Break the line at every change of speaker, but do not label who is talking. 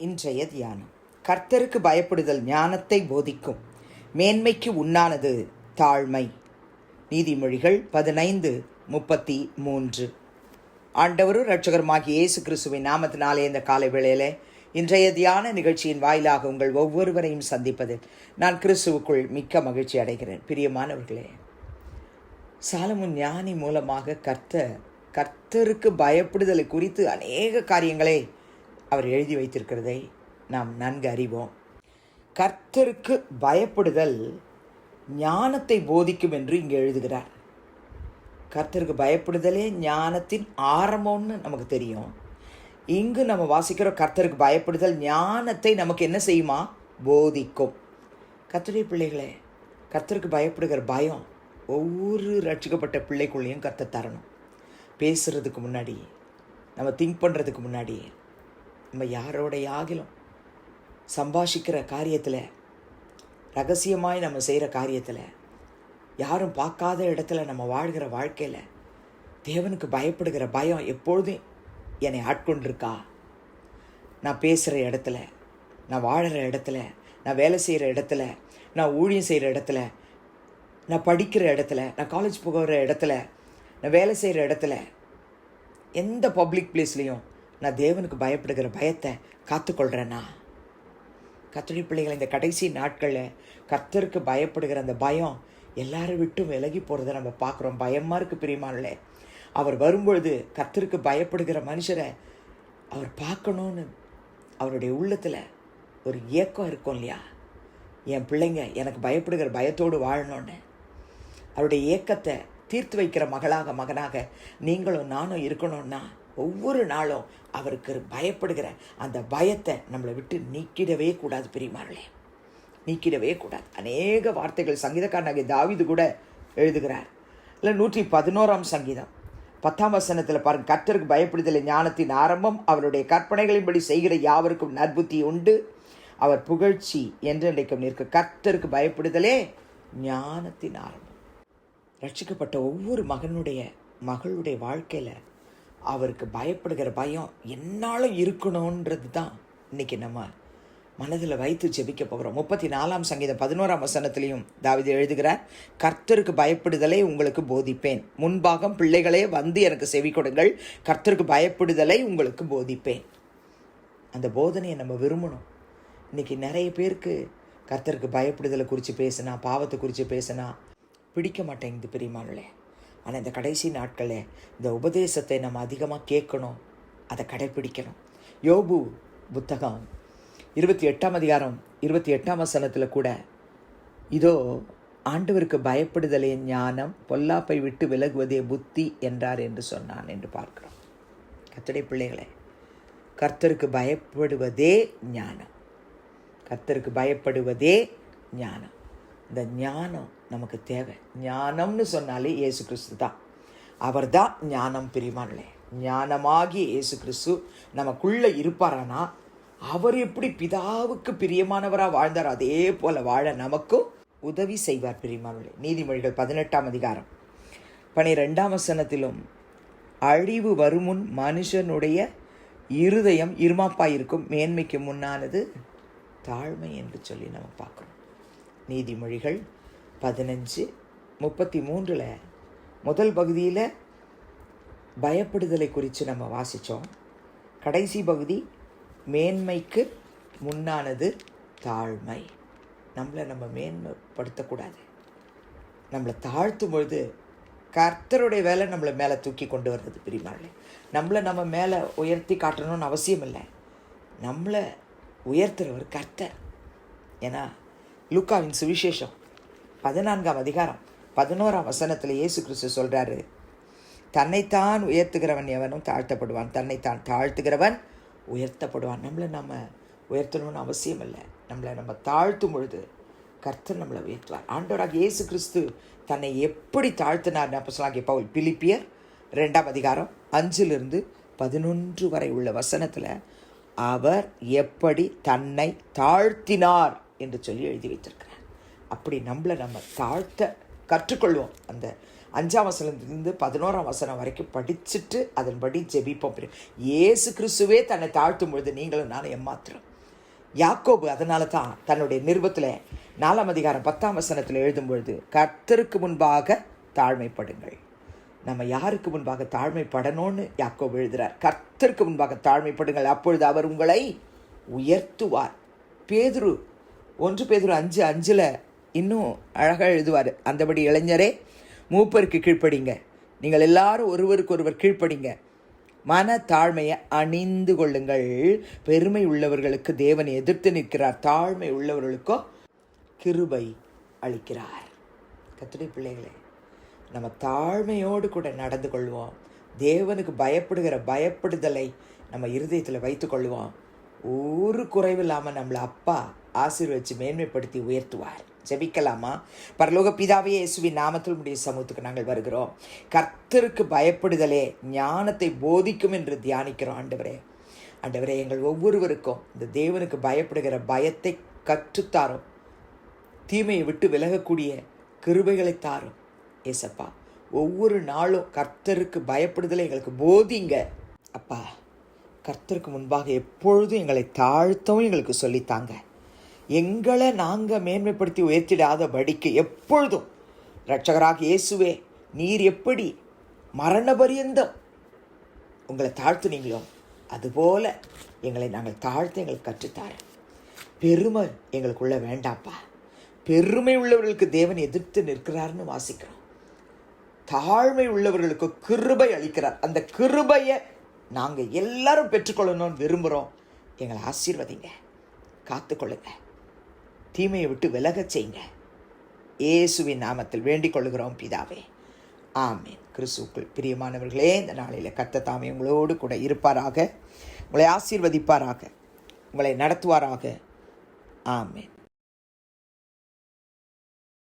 இன்றைய தியானம். கர்த்தருக்கு பயப்படுதல் ஞானத்தை போதிக்கும், மேன்மைக்கு உண்ணானது தாழ்மை. நீதிமொழிகள் 15:33. ஆண்டவரும் இரட்சகருமாகிய இயேசு கிறிஸ்துவின் நாமத்தினாலே இந்த காலை வேளையிலே இன்றைய தியான நிகழ்ச்சியின் வாயிலாக உங்கள் ஒவ்வொருவரையும் சந்திப்பதில் நான் கிறிஸ்துவுக்குள் மிக்க மகிழ்ச்சி அடைகிறேன். பிரியமானவர்களே, சாலமோன் ஞானி மூலமாக கர்த்தருக்கு பயப்படுதலை குறித்து அநேக காரியங்களை அவர் எழுதி வைத்திருக்கிறதை நாம் நன்கு அறிவோம். கர்த்தருக்கு பயப்படுதல் ஞானத்தை போதிக்கும் என்று இங்கே எழுதுகிறார். கர்த்தருக்கு பயப்படுதலே ஞானத்தின் ஆரம்பம்னு நமக்கு தெரியும். இங்கு நம்ம வாசிக்கிற கர்த்தருக்கு பயப்படுதல் ஞானத்தை நமக்கு என்ன செய்யுமா? போதிக்கும். கர்த்தருடைய பிள்ளைகளே, கர்த்தருக்கு பயப்படுகிற பயம் ஒவ்வொரு ரட்சிக்கப்பட்ட பிள்ளைக்குள்ளேயும் கர்த்தர் தரணும். பேசுகிறதுக்கு முன்னாடி, நம்ம திங்க் பண்ணுறதுக்கு முன்னாடி, நம்ம யாரோடையாகிலும் சம்பாஷிக்கிற காரியத்தில், ரகசியமாய் நம்ம செய்கிற காரியத்தில், யாரும் பார்க்காத இடத்துல நம்ம வாழ்கிற வாழ்க்கையில் தேவனுக்கு பயப்படுகிற பயம் எப்பொழுதும் என்னை ஆட்கொண்டிருக்கா? நான் பேசுகிற இடத்துல, நான் வாழற இடத்துல, நான் வேலை செய்கிற இடத்துல, நான் ஊழியம் செய்கிற இடத்துல, நான் படிக்கிற இடத்துல, நான் காலேஜ் போகிற இடத்துல, நான் வேலை செய்கிற இடத்துல, எந்த பப்ளிக் பிளேஸ்லேயும் நான் தேவனுக்கு பயப்படுகிற பயத்தை காத்துக்கொள்கிறேன்னா? கர்த்தருடைய பிள்ளைகளை, இந்த கடைசி நாட்களில் கர்த்தருக்கு பயப்படுகிற அந்த பயம் எல்லாரும் விட்டும் விலகி போகிறத நம்ம பார்க்குறோம். பயமாக இருக்குது பிரியமானே. அவர் வரும்பொழுது கர்த்தருக்கு பயப்படுகிற மனுஷரை அவர் பார்க்கணுன்னு அவருடைய உள்ளத்தில் ஒரு ஏக்கம் இருக்கும் இல்லையா? என் பிள்ளைங்க எனக்கு பயப்படுகிற பயத்தோடு வாழணும்னு அவருடைய ஏக்கத்தை தீர்த்து வைக்கிற மகனாக நீங்களும் நானும் இருக்கணும்னா ஒவ்வொரு நாளும் அவருக்கு பயப்படுகிற அந்த பயத்தை நம்மளை விட்டு நீக்கிடவே கூடாது பிரியமானே, நீக்கிடவே கூடாது. அநேக வார்த்தைகள் சங்கீதக்காரனாகிய தாவீது கூட எழுதுகிறார். இல்லை, 111 சங்கீதம் 10 பாருங்க, கர்த்தருக்கு பயப்படுதல் ஞானத்தின் ஆரம்பம், அவருடைய கற்பனைகளின்படி செய்கிற யாவருக்கும் நற்புத்தி உண்டு, அவர் புகழ்ச்சி என்றென்றைக்கும் நிற்க. கர்த்தருக்கு பயப்படுதலே ஞானத்தின் ஆரம்பம். ரட்சிக்கப்பட்ட ஒவ்வொரு மகளுடைய வாழ்க்கையில் அவருக்கு பயப்படுகிற பயம் என்னாலும் இருக்கணுன்றது தான் இன்றைக்கி நம்ம மனதில் வைத்து ஜெபிக்க போகிறோம். 34 சங்கீதம் 11 தாவீது எழுதுகிறார், கர்த்தருக்கு பயப்படுதலை உங்களுக்கு போதிப்பேன். முன்பாகம் பிள்ளைகளே வந்து எனக்கு செவி கொடுங்கள், கர்த்தருக்கு பயப்படுதலை உங்களுக்கு போதிப்பேன். அந்த போதனையை நம்ம விரும்பணும். இன்றைக்கி நிறைய பேருக்கு கர்த்தருக்கு பயப்படுதலை குறித்து பேசினா, பாவத்தை குறித்து பேசினா பிடிக்க மாட்டேங்குது பிரியமானே. ஆனால் இந்த கடைசி நாட்களில் இந்த உபதேசத்தை நம்ம அதிகமாக கேட்கணும், அதை கடைப்பிடிக்கணும். யோபு புத்தகம் 28 கூட இதோ ஆண்டவருக்கு பயப்படுதலே ஞானம், பொல்லாப்பை விட்டு விலகுவதே புத்தி என்றார் என்று சொன்னான் என்று பார்க்கிறோம். கர்த்தருடைய பிள்ளைகளே, கர்த்தருக்கு பயப்படுவதே ஞானம். கர்த்தருக்கு பயப்படுவதே ஞானம். இந்த ஞானம் நமக்கு தேவை. ஞானம்னு சொன்னாலே இயேசு கிறிஸ்து தான். அவர் தான் ஞானம் பிரியமானே. ஞானமாகி இயேசு கிறிஸ்து நமக்குள்ளே இருப்பாரானா, அவர் எப்படி பிதாவுக்கு பிரியமானவராக வாழ்ந்தார் அதே போல் வாழ நமக்கும் உதவி செய்வார் பிரியமானே. நீதிமொழிகள் 18:12 அழிவு வருமுன் மனுஷனுடைய இருதயம் இருமாப்பாயிருக்கும், மேன்மைக்கு முன்னானது தாழ்மை என்று சொல்லி நம்ம பார்க்குறோம். நீதிமொழிகள் 15:33 முதல் பகுதியில் பயப்படுதலை குறித்து நம்ம வாசித்தோம். கடைசி பகுதி மேன்மைக்கு முன்னானது தாழ்மை. நம்ம மேன்மைப்படுத்தக்கூடாது. நம்மளை தாழ்த்தும் பொழுது கர்த்தருடைய வேலை நம்மளை மேலே தூக்கி கொண்டு வர்றது பிரியமானே. நம்ம மேலே உயர்த்தி காட்டணும்னு அவசியம் இல்லை. நம்மளை உயர்த்துறவர் கர்த்தர். ஏன்னா லூக்காவின் சுவிசேஷம் 14:11 இயேசு கிறிஸ்து சொல்கிறாரு, தன்னைத்தான் உயர்த்துகிறவன் எவனும் தாழ்த்தப்படுவான், தன்னைத்தான் தாழ்த்துகிறவன் உயர்த்தப்படுவான். நம்ம உயர்த்தணும்னு அவசியம் இல்லை. நம்ம தாழ்த்தும் பொழுது கர்த்தர் நம்மளை உயர்த்துவார். ஆண்டவராக இயேசு கிறிஸ்து தன்னை எப்படி தாழ்த்தினார்னு அப்போஸ்தலனாகிய பவுல் பிலிப்பியர் 2:5-11 வரை உள்ள வசனத்தில் அவர் எப்படி தன்னை தாழ்த்தினார் என்று சொல்லி எழுதி வைத்திருக்கிறார். அப்படி நம்ம தாழ்த்த கற்றுக்கொள்வோம். அந்த 5 வரைக்கும் படிச்சுட்டு அதன்படி ஜெபிப்போம். இயேசு கிறிஸ்துவே தன்னை தாழ்த்தும் பொழுது நீங்களும் நானும் ஏமாத்துறோம். யாக்கோபு அதனால தான் தன்னுடைய நிருபத்தில் 4:10 எழுதும் பொழுது கர்த்தருக்கு முன்பாக தாழ்மைப்படுங்கள். நம்ம யாருக்கு முன்பாக தாழ்மைப்படணும்னு யாக்கோபு எழுதுகிறார். கர்த்தருக்கு முன்பாக தாழ்மைப்படுங்கள், அப்பொழுது அவர் உங்களை உயர்த்துவார். பேதுரு 1 பேதுரு 5:5 இன்னும் அழகாக எழுதுவார். அந்தபடி இளைஞரே, மூப்பருக்கு கீழ்ப்படிங்க, நீங்கள் எல்லாரும் ஒருவருக்கு ஒருவர் கீழ்ப்படிங்க, மன தாழ்மையை அணிந்து கொள்ளுங்கள். பெருமை உள்ளவர்களுக்கு தேவன் எதிர்த்து நிற்கிறார், தாழ்மை உள்ளவர்களுக்கோ கிருபை அளிக்கிறார். கர்த்தருடைய பிள்ளைகளே, நம்ம தாழ்மையோடு கூட நடந்து கொள்வோம். தேவனுக்கு பயப்படுதலை நம்ம இருதயத்தில் வைத்து கொள்வோம். ஒரு குறைவில்லாமல் நம்மளை அப்பா ஆசீர்வதித்து மேன்மைப்படுத்தி உயர்த்துவார். ஜெபிக்கலாமா? பரலோக பிதாவே, இயேசுவின் நாமத்தில் உம்முடைய சமூகத்துக்கு நாங்கள் வருகிறோம். கர்த்தருக்கு பயப்படுதலே ஞானத்தை போதிக்கும் என்று தியானிக்கிறோம். ஆண்டவரே, எங்கள் ஒவ்வொருவருக்கும் இந்த தேவனுக்கு பயப்படுகிற பயத்தை கற்றுத்தாரும். தீமையை விட்டு விலகக்கூடிய கிருபைகளை தாரும். ஏசப்பா, ஒவ்வொரு நாளும் கர்த்தருக்கு பயப்படுதலை எங்களுக்கு போதிங்க. அப்பா, கர்த்தருக்கு முன்பாக எப்பொழுதும் எங்களை தாழ்த்தவும் எங்களுக்கு சொல்லித்தாங்க. எங்களை நாங்கள் மேன்மைப்படுத்தி உயர்த்திடாதபடிக்கு எப்பொழுதும் இரட்சகராக இயேசுவே, நீர் எப்படி மரண பரியந்தம் உங்களை தாழ்த்துனீங்களோ அதுபோல் எங்களை நாங்கள் தாழ்த்த எங்களுக்கு கற்றுத்தாரேன். பெருமை எங்களுக்குள்ள வேண்டாப்பா. பெருமை உள்ளவர்களுக்கு தேவன் எதிர்த்து நிற்கிறார்னு வாசிக்கிறோம். தாழ்மை உள்ளவர்களுக்கு கிருபை அளிக்கிறார். அந்த கிருபையை நாங்கள் எல்லாரும் பெற்றுக்கொள்ளணும்னு விரும்புகிறோம். எங்களை ஆசீர்வதிங்க, காத்துக்கொள்ளுங்க, தீமையை விட்டு விலகச் செய்யுங்க. இயேசுவின் நாமத்தில் வேண்டிக் கொள்ளுகிறோம் பிதாவே, ஆமேன். கிறிஸ்துவுக்குள் பிரியமானவர்களே, இந்த நாளில் கர்த்தர் தாமே உங்களோடு கூட இருப்பாராக, உங்களை ஆசீர்வதிப்பாராக, உங்களை நடத்துவாராக. ஆமேன்.